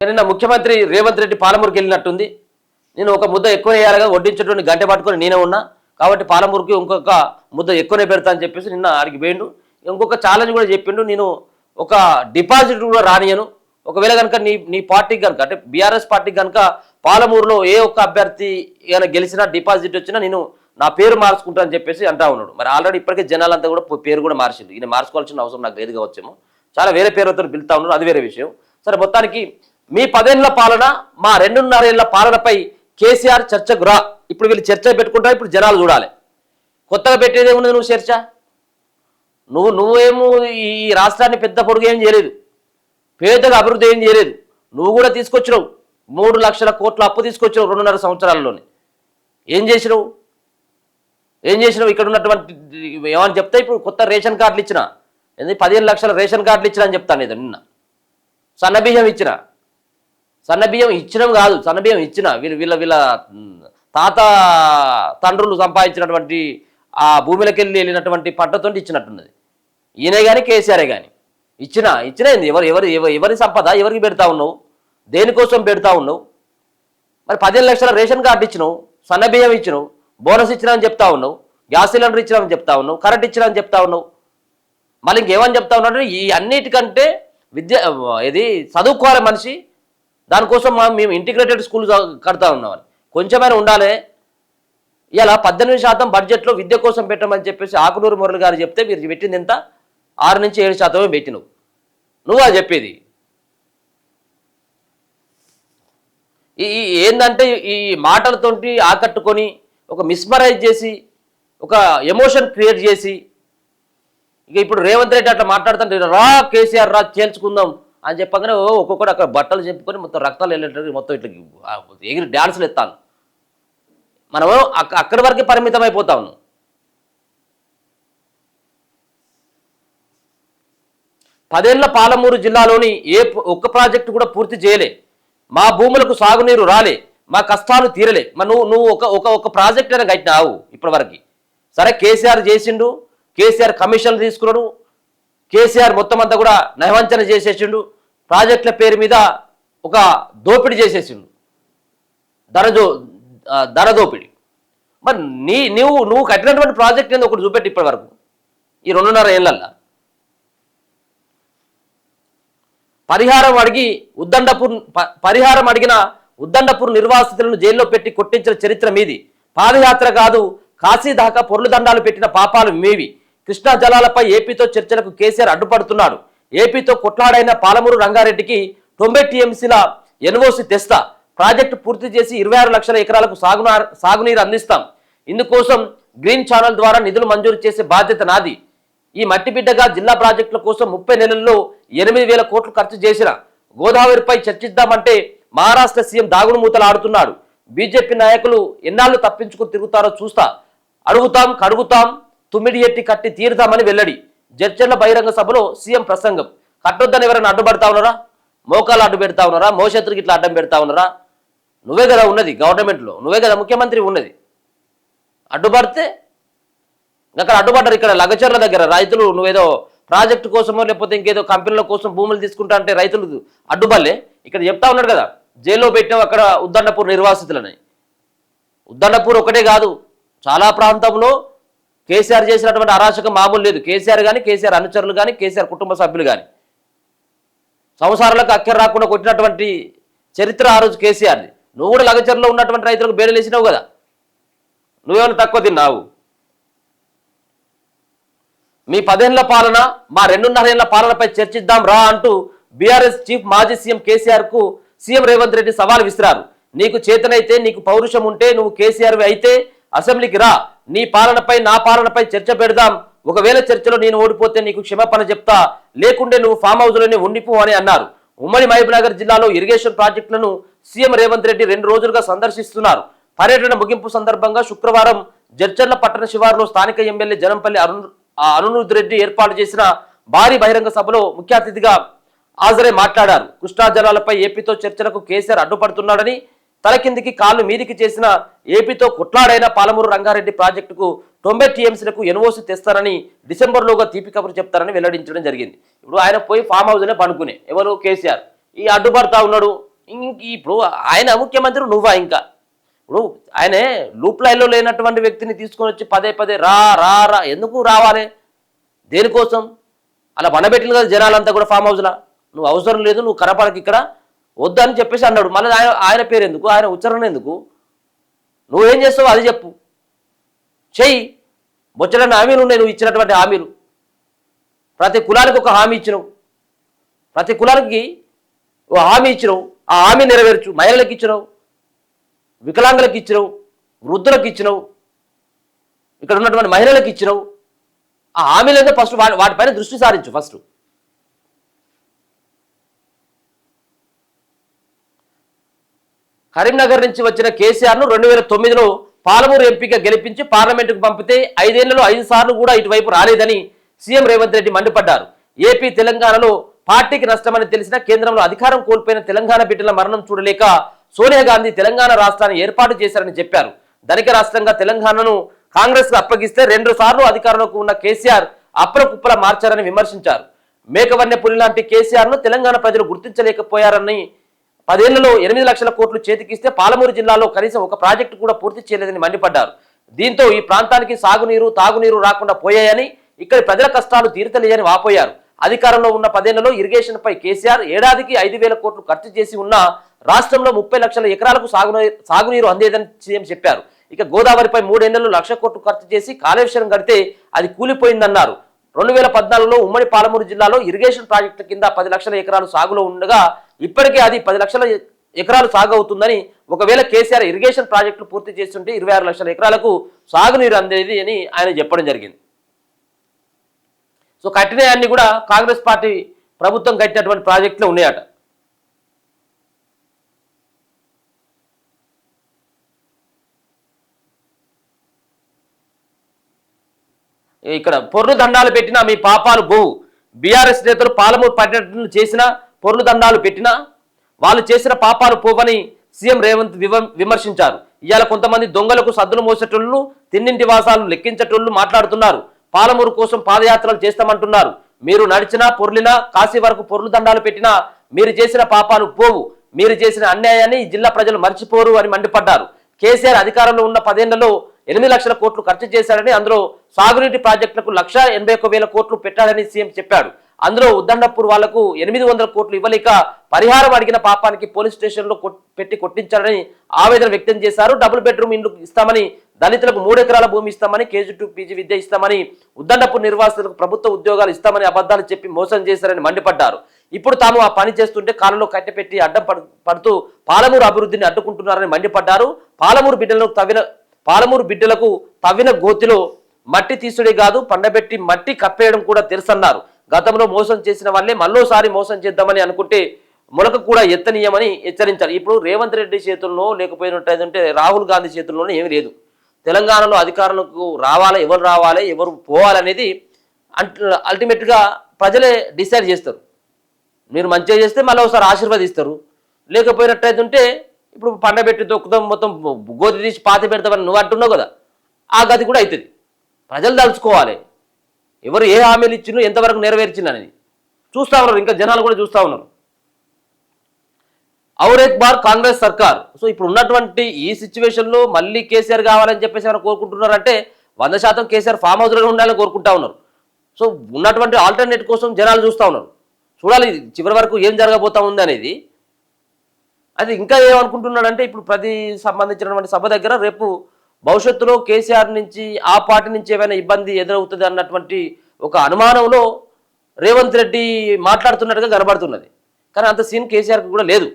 నిన్న ముఖ్యమంత్రి రేవంత్ రెడ్డి పాలమూరుకి వెళ్ళినట్టుంది. నేను ఒక ముద్ద ఎక్కువ వేయాలిగా వడ్డించేటువంటి గంట పట్టుకొని నేనే ఉన్నా కాబట్టి పాలమూరుకి ఇంకొక ముద్ద ఎక్కువనే పెడతా అని చెప్పేసి నిన్న ఆడికి పోయిండు. ఇంకొక ఛాలెంజ్ కూడా చెప్పిండు, నేను ఒక డిపాజిట్ కూడా రానియను, ఒకవేళ కనుక నీ పార్టీకి కనుక అంటే బీఆర్ఎస్ పార్టీకి కనుక పాలమూరులో ఏ ఒక్క అభ్యర్థి ఏమైనా గెలిచినా డిపాజిట్ వచ్చినా నేను నా పేరు మార్చుకుంటా అని చెప్పేసి అంటా ఉన్నాడు. మరి ఆల్రెడీ ఇప్పటికే జనాలంతా కూడా పేరు కూడా మార్చిండు. ఈయన మార్చుకోవాల్సిన అవసరం నాకు లేదు కావచ్చేమో, చాలా వేరే పేరుతో పిలుతా ఉన్నారు, అది వేరే విషయం. సరే, మొత్తానికి మీ 10 ఏళ్ల పాలన మా 2.5 ఏళ్ల పాలనపై కేసీఆర్ చర్చకు రా. ఇప్పుడు వీళ్ళు చర్చ పెట్టుకుంటా, ఇప్పుడు జనాలు చూడాలి. కొత్తగా పెట్టేది ఏమున్నది నువ్వు చర్చ? నువ్వేమో ఈ రాష్ట్రాన్ని పెద్ద పొడుగు ఏం చేయలేదు, పేదగా అభివృద్ధి ఏం చేయలేదు. నువ్వు కూడా తీసుకొచ్చినావు 3 లక్షల కోట్ల అప్పు తీసుకొచ్చినావు 2.5 సంవత్సరాల్లోనే. ఏం చేసినావు? ఇక్కడ ఉన్నటువంటి ఏమని చెప్తే ఇప్పుడు కొత్త రేషన్ కార్డులు ఇచ్చిన, 15 లక్షల రేషన్ కార్డులు ఇచ్చిన అని చెప్తాను. ఏదో నిన్న సన్నబియ్యం ఇచ్చిన, సన్నబియ్యం ఇచ్చినాం కాదు, సన్నబియ్యం ఇచ్చిన వీళ్ళ తాత తండ్రులు సంపాదించినటువంటి ఆ భూమిలోకి వెళ్ళినటువంటి పంటతో ఇచ్చినట్టున్నది. ఈయనే కానీ కేసీఆరే కానీ ఇచ్చినది ఎవరి సంపద ఎవరికి పెడతా ఉన్నావు? దేనికోసం పెడతా ఉన్నావు? మరి 15 లక్షల రేషన్ కార్డు ఇచ్చినావు, సన్నబియ్యం ఇచ్చినావు, బోనస్ ఇచ్చినా అని చెప్తా ఉన్నావు, గ్యాస్ సిలిండర్ ఇచ్చినా అని చెప్తా ఉన్నావు, కరెంట్ ఇచ్చినా అని చెప్తా ఉన్నావు. మళ్ళీ ఇంకేమని చెప్తా ఉన్నాడు? ఈ అన్నిటికంటే ఇది చదువుకోవాలి మనిషి, దానికోసం మేము ఇంటిగ్రేటెడ్ స్కూల్ కడతా ఉన్నామని కొంచెమైనా ఉండాలి. ఇలా 18% బడ్జెట్లో విద్య కోసం పెట్టమని చెప్పేసి ఆకునూరు మురళి గారు చెప్తే మీరు పెట్టింది ఎంత? 6 నుంచి 7% పెట్టినవు. నువ్వు అది చెప్పేది ఏంటంటే ఈ మాటలతోటి ఆకట్టుకొని ఒక మిస్మరైజ్ చేసి ఒక ఎమోషన్ క్రియేట్ చేసి ఇక ఇప్పుడు రేవంత్ రెడ్డి అట్లా మాట్లాడుతుంటే రా కేసీఆర్ రా చేల్చుకుందాం అని చెప్పగానే ఒక్కొక్కటి అక్కడ బట్టలు చెప్పుకొని మొత్తం రక్తాలు వెళ్ళేటట్టు మొత్తం ఇట్లా ఎగిరి డ్యాన్సులు ఎత్తాను. మనము అక్కడి వరకే పరిమితం అయిపోతా ఉన్నాం. పదేళ్ల పాలమూరు జిల్లాలోని ఒక్క ప్రాజెక్టు కూడా పూర్తి చేయలే, మా భూములకు సాగునీరు రాలే, మా కష్టాలు తీరలే. మరి నువ్వు ఒక ప్రాజెక్ట్ అయినా కట్టినావు ఇప్పటి వరకు. సరే, కేసీఆర్ చేసిండు, కేసీఆర్ కమిషన్లు తీసుకున్నాడు, కేసీఆర్ మొత్తం అంతా కూడా నయవంచన చేసేసిండు, ప్రాజెక్టుల పేరు మీద ఒక దోపిడీ చేసేసిండు, ధర దోపిడీ. మరి నువ్వు కట్టినటువంటి ప్రాజెక్ట్ ఏంది ఒకటి చూపెట్టి ఇప్పటి వరకు ఈ 2.5 ఏళ్ళల్లో. పరిహారం అడిగిన ఉద్దండపూర్ నిర్వాసితులను జైల్లో పెట్టి కొట్టించిన చరిత్ర మీది. పాదయాత్ర కాదు, కాశీ దాకా పొర్లు దండాలు పెట్టిన పాపాలు మీవి. కృష్ణా జలాలపై ఏపీతో చర్చలకు కేసీఆర్ అడ్డుపడుతున్నాడు. ఏపీతో కొట్లాడైన పాలమూరు రంగారెడ్డికి 90 టీఎంసీల ఎన్ఓసి తెస్తా, ప్రాజెక్టు పూర్తి చేసి 26 లక్షల ఎకరాలకు సాగునీరు అందిస్తాం. ఇందుకోసం గ్రీన్ ఛానల్ ద్వారా నిధులు మంజూరు చేసే బాధ్యత నాది. ఈ మట్టి బిడ్డగా జిల్లా ప్రాజెక్టుల కోసం 30 నెలల్లో 8,000 కోట్లు ఖర్చు చేసిన గోదావరిపై చర్చిద్దామంటే మహారాష్ట్ర సీఎం దాగుడు మూతలు ఆడుతున్నాడు. బీజేపీ నాయకులు ఎన్నాళ్ళు తప్పించుకుని తిరుగుతారో చూస్తా, అడుగుతాం కడుగుతాం, తుమ్మిడి ఎట్టి కట్టి తీరుతామని వెల్లడి. జడ్చర్ల బహిరంగ సభలో సీఎం ప్రసంగం. కట్టొద్దని ఎవరైనా అడ్డుపడతా ఉన్నారా? మోకాలు అడ్డు పెడతా ఉన్నారా? మోషత్రికి ఇట్లా అడ్డం పెడతా ఉన్నారా? నువ్వే కదా ఉన్నది గవర్నమెంట్లో, నువ్వే కదా ముఖ్యమంత్రి ఉన్నది. అడ్డుపడితే అక్కడ అడ్డుపడ్డారు. ఇక్కడ లగచర్ల దగ్గర రైతులు నువ్వేదో ప్రాజెక్టు కోసమో లేకపోతే ఇంకేదో కంపెనీల కోసం భూములు తీసుకుంటా అంటే రైతులు అడ్డుపల్లే. ఇక్కడ చెప్తా ఉన్నాడు కదా, జైల్లో పెట్టావు అక్కడ ఉద్దండపూర్ నిర్వాసితులని. ఉద్దండపూర్ ఒకటే కాదు, చాలా ప్రాంతంలో కేసీఆర్ చేసినటువంటి అరాచకం మామూలు లేదు. కేసీఆర్ కానీ, కేసీఆర్ అనుచరులు కానీ, కేసీఆర్ కుటుంబ సభ్యులు కానీ సంవత్సరాలకు అక్కర రాకుండా కొట్టినటువంటి చరిత్ర ఆ రోజు కేసీఆర్ది. నువ్వు కూడా లగచర్లో ఉన్నటువంటి రైతులకు బేడలు వేసినావు కదా, నువ్వేమైనా తక్కువ తిన్నావు? మీ 10 ఏళ్ల పాలన మా 2.5 ఏళ్ల పాలనపై చర్చిద్దాం రా అంటూ బీఆర్ఎస్ చీఫ్ మాజీ సీఎం కేసీఆర్ కు సీఎం రేవంత్ రెడ్డి సవాల్ విసిరారు. నీకు చేతనైతే, నీకు పౌరుషం ఉంటే నువ్వు కేసీఆర్ అయితే అసెంబ్లీకి రా, నీ పాలనపై నా పాలనపై చర్చ పెడదాం. ఒకవేళ చర్చలో నేను ఓడిపోతే నీకు క్షమాపణ చెప్తా, లేకుంటే నువ్వు ఫామ్ హౌస్లోనే ఉండిపో అని అన్నారు. ఉమ్మడి మహబూబ్నగర్ జిల్లాలో ఇరిగేషన్ ప్రాజెక్టులను సీఎం రేవంత్ రెడ్డి 2 రోజులుగా సందర్శిస్తున్నారు. పర్యటన ముగింపు సందర్భంగా శుక్రవారం జడ్చర్ల పట్టణ శివారులో స్థానిక ఎమ్మెల్యే జనంపల్లి అరుణ్ రెడ్డి ఏర్పాటు చేసిన భారీ బహిరంగ సభలో ముఖ్య అతిథిగా హాజరై మాట్లాడారు. కృష్ణా జలాలపై ఏపీతో చర్చలకు కేసీఆర్ అడ్డుపడుతున్నాడని, తలకిందికి కాళ్ళు మీదికి చేసిన ఏపీతో కొట్లాడైన పాలమూరు రంగారెడ్డి ప్రాజెక్టుకు 90 టీఎంసీలకు ఎన్ఓసి తెస్తారని, డిసెంబర్లోగా తీపి కబురు చెప్తారని వెల్లడించడం జరిగింది. ఇప్పుడు ఆయన పోయి ఫామ్ హౌస్నే పనుకునే ఎవరు? కేసీఆర్. ఈ అడ్డుపడతా ఉన్నాడు, ఇప్పుడు ఆయన ముఖ్యమంత్రి నువ్వా ఇంకా ఇప్పుడు ఆయనే లూప్ లైన్లో లేనటువంటి వ్యక్తిని తీసుకొని వచ్చి పదే పదే రా రా రా ఎందుకు రావాలి దేనికోసం అలా బండబెట్టిన కదా జనాలంతా కూడా ఫామ్ హౌస్లా నువ్వు అవసరం లేదు నువ్వు కనపడకి ఇక్కడ వద్దని చెప్పేసి అన్నాడు మళ్ళీ ఆయన పేరు ఎందుకు ఆయన ఉచ్చారణ ఎందుకు నువ్వేం చేస్తావు అది చెప్పు చెయ్యి బొచ్చడని హామీలు ఉన్నాయి నువ్వు ఇచ్చినటువంటి హామీలు ప్రతి కులానికి ఒక హామీ ఇచ్చినావు ప్రతి కులానికి ఓ హామీ ఇచ్చినావు ఆ హామీ నెరవేర్చు మహిళలకు ఇచ్చినావు వికలాంగులకు ఇచ్చినావు వృద్ధులకు ఇచ్చినావు ఇక్కడ ఉన్నటువంటి మహిళలకు ఇచ్చినావు ఆ హామీలైతే ఫస్ట్ వాటిపైన దృష్టి సారించు ఫస్ట్ కరీంనగర్ నుంచి వచ్చిన కేసీఆర్ను 2009లో పాలమూరు ఎంపీగా గెలిపించి పార్లమెంటుకు పంపితే 5 ఏళ్లలో 5 సార్లు కూడా ఇటువైపు రాలేదని సీఎం రేవంత్ రెడ్డి మండిపడ్డారు. ఏపీ తెలంగాణలో పార్టీకి నష్టమని తెలిసినా కేంద్రంలో అధికారం కోల్పోయిన తెలంగాణ బిడ్డల మరణం చూడలేక సోనియా గాంధీ తెలంగాణ రాష్ట్రాన్ని ఏర్పాటు చేశారని చెప్పారు. ధనిక రాష్ట్రంగా తెలంగాణను కాంగ్రెస్ కు అప్పగిస్తే 2 సార్లు అధికారంలోకి ఉన్న కేసీఆర్ అప్రకుప్పల మార్చారని విమర్శించారు. మేకవన్య పులి లాంటి కేసీఆర్ ను తెలంగాణ ప్రజలు గుర్తించలేకపోయారని 10 ఏళ్లలో 8 లక్షల కోట్లు చేతికిస్తే పాలమూరు జిల్లాలో కనీసం ఒక ప్రాజెక్టు కూడా పూర్తి చేయలేదని మండిపడ్డారు. దీంతో ఈ ప్రాంతానికి సాగునీరు తాగునీరు రాకుండా పోయాయని ఇక్కడి ప్రజల కష్టాలు తీర్చలేదని వాపోయారు. అధికారంలో ఉన్న 10 ఏళ్లలో ఇరిగేషన్ పై కేసీఆర్ ఏడాదికి 5,000 కోట్లు ఖర్చు చేసి ఉన్న రాష్ట్రంలో 30 లక్షల ఎకరాలకు సాగునీరు అందేదని సీఎం చెప్పారు. ఇక గోదావరిపై 3 ఏళ్లలో 1 లక్ష కోట్లు ఖర్చు చేసి కాళేశ్వరం కడితే అది కూలిపోయిందన్నారు. 2014లో ఉమ్మడి పాలమూరు జిల్లాలో ఇరిగేషన్ ప్రాజెక్టుల కింద 10 లక్షల ఎకరాలు సాగులో ఉండగా ఇప్పటికే అది 10 లక్షల ఎకరాలు సాగు అవుతుందని, ఒకవేళ కేసీఆర్ ఇరిగేషన్ ప్రాజెక్టులు పూర్తి చేస్తుంటే 26 లక్షల ఎకరాలకు సాగునీరు అందేది అని ఆయన చెప్పడం జరిగింది. సో కట్టినవన్నీ కూడా కాంగ్రెస్ పార్టీ ప్రభుత్వం కట్టినటువంటి ప్రాజెక్టులు ఉన్నాయట. ఇక్కడ పొర్లు దండాలు పెట్టినా మీ పాపాలు పోవు. బీఆర్ఎస్ నేతలు పాలమూరు పర్యటన చేసినా పొర్లు దండాలు పెట్టినా వాళ్ళు చేసిన పాపాలు పోవని సీఎం రేవంత్ విమర్శించారు. ఇవాళ కొంతమంది దొంగలకు సద్దులు మోసేటోళ్ళు తిన్నింటి వాసాలు లెక్కించేటోళ్ళు మాట్లాడుతున్నారు. పాలమూరు కోసం పాదయాత్రలు చేస్తామంటున్నారు. మీరు నడిచినా పొర్లినా కాశీ వరకు పొర్లు దండాలు పెట్టినా మీరు చేసిన పాపాలు పోవు. మీరు చేసిన అన్యాయాన్ని ఈ జిల్లా ప్రజలు మర్చిపోరు అని మండిపడ్డారు. కేసీఆర్ అధికారంలో ఉన్న 10 ఏళ్లలో 8 లక్షల కోట్లు ఖర్చు చేశారని, అందులో సాగునీటి ప్రాజెక్టులకు 1,81,000 కోట్లు పెట్టాడని సీఎం చెప్పాడు. అందులో ఉద్దండపూర్ వాళ్లకు 800 కోట్లు ఇవ్వలేక పరిహారం అడిగిన పాపానికి పోలీస్ స్టేషన్లో పెట్టి కొట్టించారని ఆవేదన వ్యక్తం చేశారు. డబుల్ బెడ్రూమ్ ఇల్లు ఇస్తామని, దళితులకు 3 ఎకరాల భూమి ఇస్తామని, KG2 PG విద్య ఇస్తామని, ఉద్దండపూర్ నిర్వాసితులకు ప్రభుత్వ ఉద్యోగాలు ఇస్తామని అబద్ధాలు చెప్పి మోసం చేశారని మండిపడ్డారు. ఇప్పుడు తాము ఆ పని చేస్తుంటే కాలంలో కట్టెపెట్టి అడ్డం పడుతూ పాలమూరు అభివృద్ధిని అడ్డుకుంటున్నారని మండిపడ్డారు. పాలమూరు బిడ్డలకు తవ్విన గోతిలో మట్టి తీసుడే కాదు పండబెట్టి మట్టి కప్పేయడం కూడా తెలుసన్నారు. గతంలో మోసం చేసిన వాళ్ళే మళ్ళోసారి మోసం చేద్దామని అనుకుంటే మొలక కూడా ఎత్తనీయమని హెచ్చరించారు. ఇప్పుడు రేవంత్ రెడ్డి చేతుల్లో లేకపోయినట్టయితే రాహుల్ గాంధీ చేతుల్లోనే ఏమీ లేదు. తెలంగాణలో అధికారంలోకి రావాలి, ఎవరు రావాలి, ఎవరు పోవాలనేది అల్టిమేట్గా ప్రజలే డిసైడ్ చేస్తారు. మీరు మంచిగా చేస్తే మళ్ళీ ఒకసారి ఆశీర్వదిస్తారు, లేకపోయినట్టయితే ఇప్పుడు పండబెట్టి తొక్కుతాం మొత్తం గోతి తీసి పాతి పెడతామని నువ్వు అంటున్నావు కదా, ఆ గతి కూడా అవుతుంది. ప్రజలు తలుచుకోవాలి ఎవరు ఏ హామీలు ఇచ్చినో ఎంతవరకు నెరవేర్చిందనేది చూస్తూ ఉన్నారు. ఇంకా జనాలు కూడా చూస్తూ ఉన్నారు. ఔర్ ఏక్ బార్ కాంగ్రెస్ సర్కార్. సో ఇప్పుడు ఉన్నటువంటి ఈ సిచ్యువేషన్లో మళ్ళీ కేసీఆర్ కావాలని చెప్పేసి ఎవరు కోరుకుంటున్నారంటే 100% కేసీఆర్ ఫామ్ హౌస్లో ఉండాలని కోరుకుంటా ఉన్నారు. సో ఉన్నటువంటి ఆల్టర్నేట్ కోసం జనాలు చూస్తూ ఉన్నారు. చూడాలి చివరి వరకు ఏం జరగబోతా ఉంది అనేది. అది ఇంకా ఏమనుకుంటున్నాడంటే ఇప్పుడు ప్రతి సంబంధించినటువంటి సభ దగ్గర రేపు భవిష్యత్తులో కేసీఆర్ నుంచి ఆ పార్టీ నుంచి ఏమైనా ఇబ్బంది ఎదురవుతుంది అన్నటువంటి ఒక అనుమానంలో రేవంత్ రెడ్డి మాట్లాడుతున్నట్టుగా కనబడుతున్నది. కానీ అంత సీన్ కేసీఆర్కి కూడా లేదు.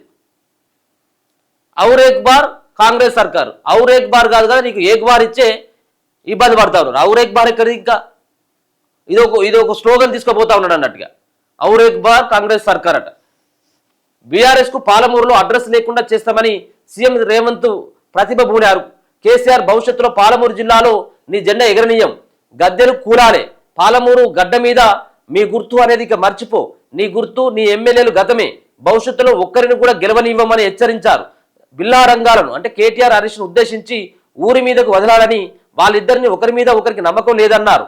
ఔర్ ఏక్ బార్ కాంగ్రెస్ సర్కార్. ఔర్ ఏక్ బార్ కాదు కదా, నీకు ఏక్ బార్ ఇచ్చే ఇబ్బంది పడతా ఉన్నారు. ఔర్ ఏక్ బార్ ఎక్కడిది? ఇంకా ఇది ఒక స్లోగన్ తీసుకుపోతా ఉన్నాడు అన్నట్టుగా. ఔర్ ఏక్ బార్ కాంగ్రెస్ సర్కార్ అట. బీఆర్ఎస్ కు పాలమూరులో అడ్రస్ లేకుండా చేస్తామని సీఎం రేవంత్ ప్రతిభ బూనారు. కేసీఆర్ భవిష్యత్తులో పాలమూరు జిల్లాలో నీ జెండా ఎగరనీయం, గద్దెలు కూలాలే, పాలమూరు గడ్డ మీద మీ గుర్తు అనేది ఇక మర్చిపో, నీ గుర్తు నీ ఎమ్మెల్యేలు గతమే, భవిష్యత్తులో ఒక్కరిని కూడా గెలవనివ్వమని హెచ్చరించారు. బిల్లా రంగాలను అంటే కేటీఆర్ హరీష్ను ఉద్దేశించి ఊరి మీదకు వదలాలని, వాళ్ళిద్దరిని ఒకరి మీద ఒకరికి నమ్మకం లేదన్నారు.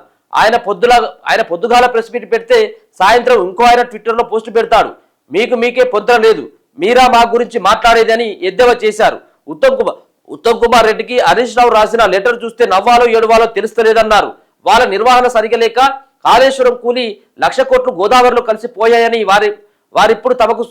ఆయన పొద్దుగాల ప్రెస్ మీట్ పెడితే సాయంత్రం ఇంకో ఆయన ట్విట్టర్లో పోస్టు పెడతాడు. మీకే పొందడం లేదు, మీరా మా గురించి మాట్లాడేదని ఎద్దేవా చేశారు. ఉత్తమ్ కుమార్ రెడ్డికి హరీష్ రావు రాసిన లెటర్ చూస్తే నవ్వాలో ఏడవాలో తెలుస్తలేదన్నారు. వాళ్ళ నిర్వహణ సరిగా లేక కాళేశ్వరం కూలి 1,00,000 కోట్లు గోదావరిలో కలిసిపోయాయని వారిప్పుడు తమకు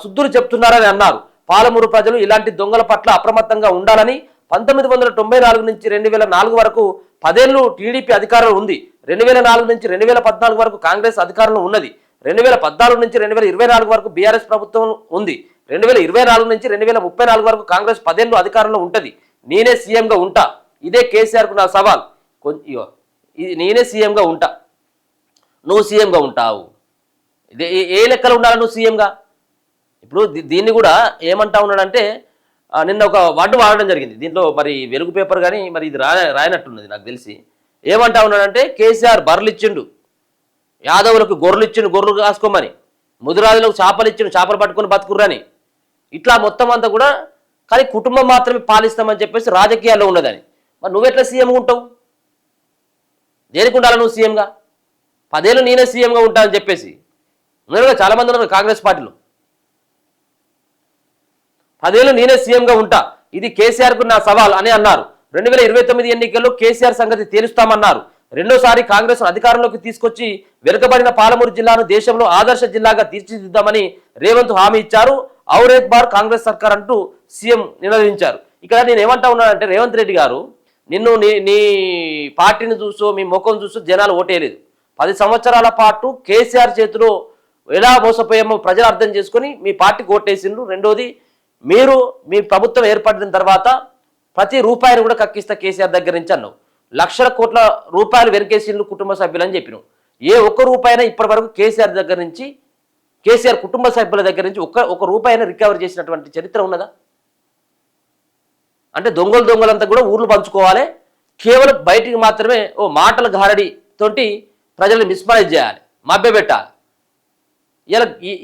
శుద్ధులు చెప్తున్నారని అన్నారు. పాలమూరు ప్రజలు ఇలాంటి దొంగల పట్ల అప్రమత్తంగా ఉండాలని 1994 నుంచి 2004 వరకు 10 ఏళ్లు టీడీపీ అధికారంలో ఉంది. 2004 నుంచి 2014 వరకు కాంగ్రెస్ అధికారంలో ఉన్నది. 2014 నుంచి 2024 వరకు బీఆర్ఎస్ ప్రభుత్వం ఉంది. 2024 నుంచి 2034 వరకు కాంగ్రెస్ 10 ఏళ్లు అధికారంలో ఉంటది. నేనే సీఎంగా ఉంటా. ఇదే కేసీఆర్కు నా సవాల్. నేనే సీఎంగా ఉంటా, నువ్వు సీఎంగా ఉంటావు. ఇదే ఏ లెక్కలు ఉండాలి నువ్వు సీఎంగా? ఇప్పుడు దీన్ని కూడా ఏమంటా ఉన్నాడంటే నిన్న ఒక వర్డ్ వాడడం జరిగింది దీంట్లో, మరి వెలుగు పేపర్ కానీ మరి ఇది రాయనట్టున్నది నాకు తెలిసి. ఏమంటా ఉన్నాడంటే కేసీఆర్ బర్రెలు ఇచ్చిండు, యాదవులకు గొర్రెలు ఇచ్చిండు, గొర్రెలు కాసుకోమని, ముదిరాజులకు చేపలు ఇచ్చిండు, చేపలు పట్టుకొని బతుకుర్రని, ఇట్లా మొత్తం అంతా కూడా కానీ కుటుంబం మాత్రమే పాలిస్తామని చెప్పేసి రాజకీయాల్లో ఉన్నదని. మరి నువ్వెట్లా సీఎంగా ఉంటావు? దేనికి ఉండాలి నువ్వు సీఎంగా? 10 ఏళ్ళు నేనే సీఎంగా ఉంటానని చెప్పేసి ఉన్నారు చాలా మంది ఉన్నారు కాంగ్రెస్ పార్టీలో. 10 ఏళ్ళు నేనే సీఎంగా ఉంటా, ఇది కేసీఆర్కు నా సవాల్ అని అన్నారు. 2029 ఎన్నికల్లో కేసీఆర్ సంగతి తేలుస్తామన్నారు. రెండోసారి కాంగ్రెస్ అధికారంలోకి తీసుకొచ్చి వెనుకబడిన పాలమూరు జిల్లాను దేశంలో ఆదర్శ జిల్లాగా తీర్చిదిద్దామని రేవంత్ హామీ ఇచ్చారు. ఔరేక్ బార్ కాంగ్రెస్ సర్కార్ అంటూ సీఎం నినదించారు. ఇక్కడ నేను ఏమంటా ఉన్నానంటే రేవంత్ రెడ్డి గారు, నిన్ను నీ పార్టీని చూసో మీ ముఖం చూసో జనాలు ఓటేయలేదు. 10 సంవత్సరాల పాటు కేసీఆర్ చేతిలో ఎలా మోసపోయామో ప్రజలు అర్థం చేసుకొని మీ పార్టీకి ఓటేసిండ్రు. రెండోది, మీరు మీ ప్రభుత్వం ఏర్పడిన తర్వాత ప్రతి రూపాయిని కూడా కక్కిస్తా కేసీఆర్ దగ్గర నుంచి అన్నావు. 1,00,000 కోట్ల రూపాయలు వెనకేసిండ్రు కుటుంబ సభ్యులని చెప్పినావు. ఏ ఒక్క రూపాయినా ఇప్పటి వరకు కేసీఆర్ దగ్గర నుంచి, కేసీఆర్ కుటుంబ సభ్యుల దగ్గర నుంచి ఒక్క రూపాయినా రికవర్ చేసినటువంటి చరిత్ర ఉన్నదా? అంటే దొంగలంతా కూడా ఊర్లు పంచుకోవాలి, కేవలం బయటికి మాత్రమే మాటల గారడి తోటి ప్రజల్ని మిస్మరైజ్ చేయాలి, మభ్యపెట్టాలి.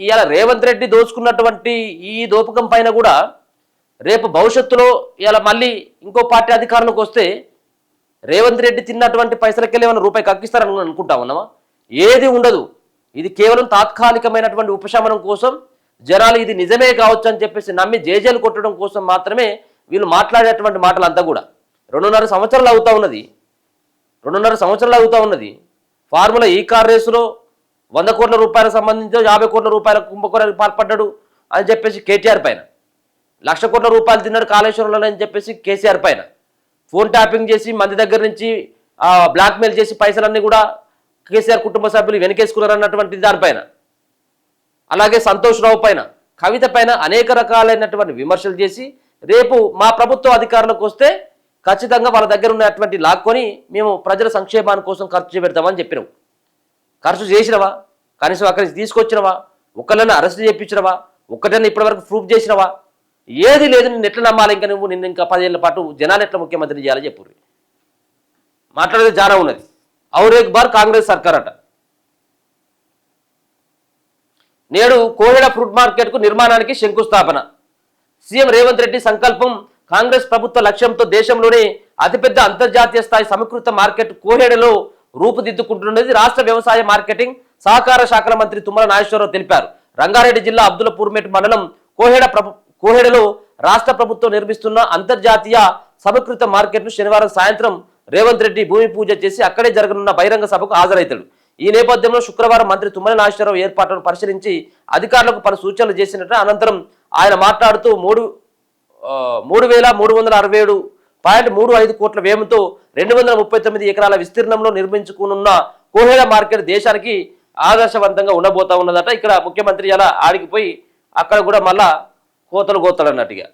ఇలా రేవంత్ రెడ్డి దోచుకున్నటువంటి ఈ దోపకం పైన కూడా రేపు భవిష్యత్తులో ఇలా మళ్ళీ ఇంకో పార్టీ అధికారంలోకి వస్తే రేవంత్ రెడ్డి తిన్నటువంటి పైసలకెళ్ళి ఏమైనా రూపాయి కక్కిస్తారని అనుకుంటా ఉన్నామా? ఏది ఉండదు. ఇది కేవలం తాత్కాలికమైనటువంటి ఉపశమనం కోసం, జనాలు ఇది నిజమే కావచ్చు అని చెప్పేసి నమ్మి జేజేలు కొట్టడం కోసం మాత్రమే వీళ్ళు మాట్లాడేటువంటి మాటలు అంతా కూడా. 2.5 సంవత్సరాలు అవుతా ఉన్నది. 2.5 సంవత్సరాలు అవుతా ఉన్నది. ఫార్ములా ఈ కార్ రేసులో 100 కోట్ల రూపాయలకు సంబంధించి 50 కోట్ల రూపాయల కుంభకోణానికి పాల్పడ్డాడు అని చెప్పేసి కేటీఆర్ పైన, 1,00,000 కోట్ల రూపాయలు తిన్నాడు కాళేశ్వరంలో అని చెప్పేసి కేసీఆర్ పైన, ఫోన్ ట్యాపింగ్ చేసి మంది దగ్గర నుంచి బ్లాక్మెయిల్ చేసి పైసలన్నీ కూడా కేసీఆర్ కుటుంబ సభ్యులు వెనకేసుకున్నారు అన్నటువంటి దానిపైన, అలాగే సంతోష్ రావు పైన, కవిత పైన అనేక రకాలైనటువంటి విమర్శలు చేసి రేపు మా ప్రభుత్వ అధికారంలోకి వస్తే ఖచ్చితంగా వాళ్ళ దగ్గర ఉన్నటువంటి లాక్కొని మేము ప్రజల సంక్షేమాని కోసం ఖర్చు పెడతామని చెప్పినావు. ఖర్చు చేసినవా? కనీసం అక్కడి నుంచి తీసుకొచ్చినవా? ఒక్కళ్ళని అరెస్ట్ చేయించినవా? ఒక్కటన్నా ఇప్పటివరకు ప్రూఫ్ చేసినవా? ఏది లేదు. నిన్ను ఎట్లా నమ్మాలి? ఇంకా నువ్వు నిన్ను ఇంకా 10 ఏళ్ల పాటు జనాలు ఎట్లా ముఖ్యమంత్రి చేయాలని చెప్పు. మాట్లాడేది జానా ఉన్నది. ఔరేక్ బార్ కాంగ్రెస్ సర్కార్ అట. నేడు కోహెడ ఫ్రూట్ మార్కెట్కు నిర్మాణానికి శంకుస్థాపన. సీఎం రేవంత్ రెడ్డి సంకల్పం. కాంగ్రెస్ ప్రభుత్వ లక్ష్యంతో దేశంలోనే అతిపెద్ద అంతర్జాతీయ స్థాయి సమీకృత మార్కెట్ కోహెడలో రూపుదిద్దుకుంటున్నది రాష్ట్ర వ్యవసాయ మార్కెటింగ్ సహకార శాఖల మంత్రి తుమ్మల నాగేశ్వరరావు తెలిపారు. రంగారెడ్డి జిల్లా అబ్దుల్పూర్మేట్ మండలం కోహెడలో రాష్ట్ర ప్రభుత్వం నిర్మిస్తున్న అంతర్జాతీయ సమీకృత మార్కెట్ను శనివారం సాయంత్రం రేవంత్ రెడ్డి భూమి పూజ చేసి అక్కడే జరగనున్న బహిరంగ సభకు హాజరవుతాడు. ఈ నేపథ్యంలో శుక్రవారం మంత్రి తుమ్మల నాగేశ్వరరావు ఏర్పాట్లను పరిశీలించి అధికారులకు పలు సూచనలు చేసినట్టు అనంతరం ఆయన మాట్లాడుతూ 3,367.35 కోట్ల వ్యయంతో 239 ఎకరాల విస్తీర్ణంలో నిర్మించుకున్న కోహెడ మార్కెట్ దేశానికి ఆదర్శవంతంగా ఉండబోతా ఉన్నదట. ఇక్కడ ముఖ్యమంత్రి అలా ఆడికిపోయి అక్కడ కూడా మళ్ళా కోతలు కోతాడన్నట్టుగా.